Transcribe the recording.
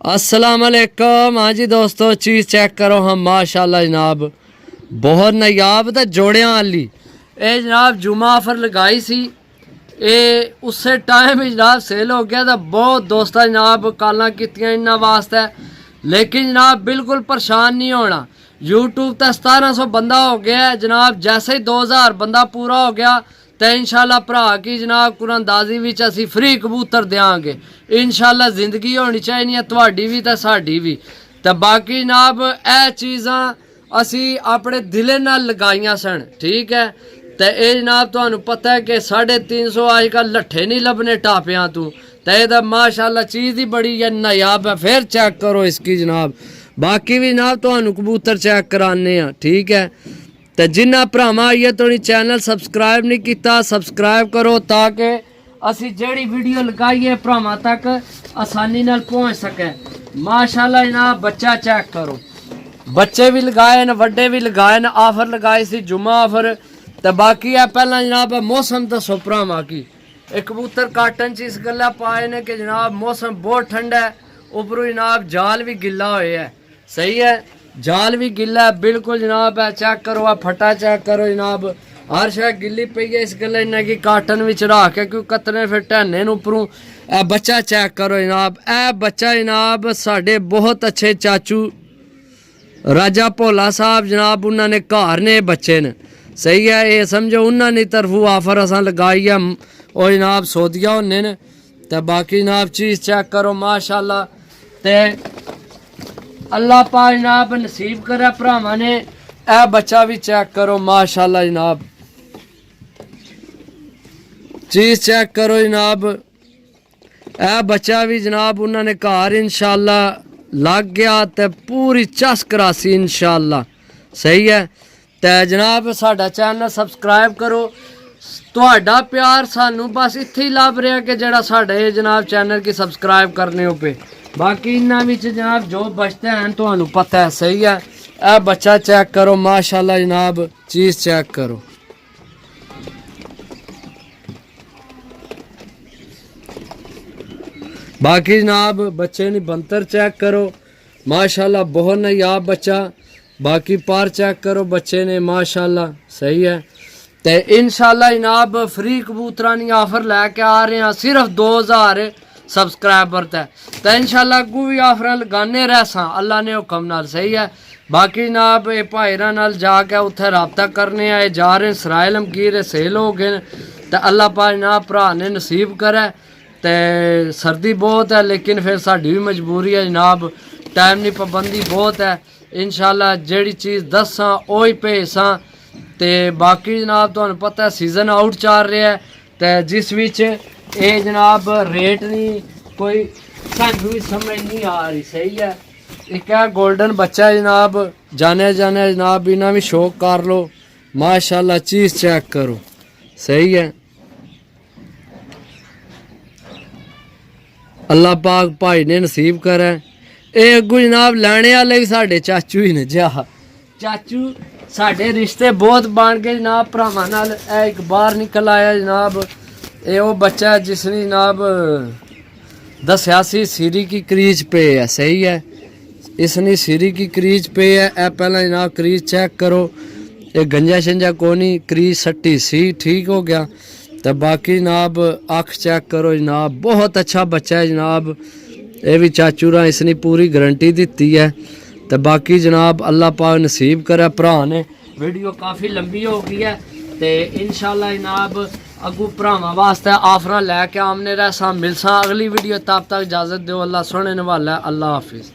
अस्सलाम वालेकुम। हाँ जी दोस्तों, चीज़ चेक करो हम माशाल्लाह जनाब बहुत नायाब तो जोड़ियां वाली ये जनाब जुमा ऑफर लगाई सी ये उससे टाइम जनाब सेल हो गया तो बहुत दोस्त जनाब काला कीतियां इन्होंने वास्ते। लेकिन जनाब बिल्कुल परेशान नहीं होना। यूट्यूब तो 1700 बंदा हो गया है जनाब। जैसे ही 2000 बंदा पूरा हो गया तो इंशाल्लाह भरा की जनाब कुरानदाजी विच असी फ्री कबूतर देंगे। इंशाल्लाह जिंदगी होनी चाहिए थोड़ी भी तो साड़ी भी। तो बाकी जनाब यह चीज़ां असी अपने दिले नाल लगाइया सन, ठीक है। तो ये जनाब तुहानू पता है कि 350 अजकल लट्ठे नहीं लभने टापियां तू। तो यह माशाल्लाह चीज़ ही बड़ी है नायाब है। फिर चेक करो इसकी जनाब। बाकी भी जनाब तुहानू कबूतर चेक कराने, ठीक है। तो जिन्ना भरावां आइए तो चैनल सबसक्राइब नहीं किया सबसक्राइब करो ताकि असी जड़ी वीडियो लगाइए भरावां तक आसानी नाल पहुँच सके। माशाल्लाह जनाब बच्चा चेक करो, बच्चे भी लगाए न वड्डे भी लगाए न। ऑफर लगाई सी जुम्मा ऑफर। तो बाकी है पहला जनाब मौसम दसो भरावां की। एक कबूतर काटन च इस गल्ला पाए ने कि जनाब मौसम बहुत ठंडा है, उपरों जनाब जाल भी गिला होया है, सही है। जाल भी गिला है बिल्कुल जनाब है। चेक करो आ फटा चेक करो जनाब, हर शायद गिली पई है। इस गल्ला इन्हें कि काटन विच रख के क्यों कतने फिर ढहने उपरों। ए बच्चा चेक करो जनाब, ए बच्चा जनाब साढ़े बहुत अच्छे चाचू राजा भोला साहब जनाब उन्होंने घर ने बच्चे न, सही है। ये समझो उन्होंने तरफों ऑफर असा लगाई है और जनाब सौदिया होने न। तो बाकी जनाब चीज़ चेक करो माशाल्लाह। ते अल्लाह पाक जनाब नसीब करे भरावां ने। ए बच्चा भी चेक करो माशाल्लाह जनाब, चीज़ चेक करो जनाब। ए बच्चा भी जनाब उन्होंने घर इंशाल्लाह लग गया तो पूरी चस करासी इंशाल्लाह, सही है। तो जनाब साडा चैनल सबसक्राइब करो। तुहाडा प्यार सानू बस इत्थे ही लभ रहा कि जड़ा साडे जनाब चैनल की सबसक्राइब करने हो पे। बाकी इन्हां विच जनाब जो बचते हैं तुहानू पता है, सही है। ए बच्चा चेक करो माशाल्लाह जनाब, चीज़ चेक करो। बाकी जनाब बच्चे ने बंतर चेक करो माशाल्लाह बहुत नायाब बच्चा। बाकी पार चेक करो बच्चे ने माशाल्लाह, सही है। तो इंशाल्लाह जनाब फ्री कबूतरां दी ऑफर लैके आ रहे हैं सिर्फ 2000 सबसक्राइबर तक। तो इंशाल्लाह अगू भी ऑफर लगाने रहसा अल्लाह ने हुक्म नाल, सही है। बाकी जनाब ये भाईरा नाल जाके उत्थे रबता करने आए जा रहे सराय लमकीर सेल हो गए। तो अल्लाह पाक जनाब भरा ने नसीब करे। तो सर्दी बहुत है लेकिन फिर साड़ी भी मजबूरी है जनाब, टाइम की पाबंदी बहुत है। इंशाल्लाह जड़ी चीज़ दसा ओ ही भेजा। तो बाकी जनाब तुहानू पता है सीजन आउट चल रहा है। तो जिस विच ये जनाब रेट नहीं कोई सानू भी समझ नहीं आ रही, सही है। एक है गोल्डन बच्चा है जनाब, जाने जाने जनाब इन्हें भी शौक कर लो माशाल्लाह। चीज़ चेक करो, सही है। अल्लाह पाक भाई ने नसीब करे। ये अगू जनाब लैने वाले भी साढ़े चाचू ही ने जा। चाचू साढ़े रिश्ते बहुत बन गए जनाब भरावां नाल। एक बाहर निकल आया जनाब, ये वो बच्चा जिसने जनाब दस्या सी सीरी की क्रीज पे है, सही है। इसने सीरी की क्रीज पे है। ए पहला जनाब क्रीज चेक करो, ये गंजा शंजा कोनी क्रीज सट्टी सी, ठीक हो गया। तो बाकी जनाब अख चेक करो जनाब, बहुत अच्छा बच्चा है जनाब। ये भी चाचूरा इसने पूरी गारंटी दी है। तो बाकी जनाब अल्लाह पाक नसीब करे। भरा ने वीडियो काफ़ी लंबी हो गई है। तो इंशाल्लाह जनाब अगू भरावां वास्ते ऑफर लैके आमने रहसा मिलसा अगली वीडियो। तब तक इजाज़त दो, अल्लाह सोने वाला है। अल्लाह हाफिज़।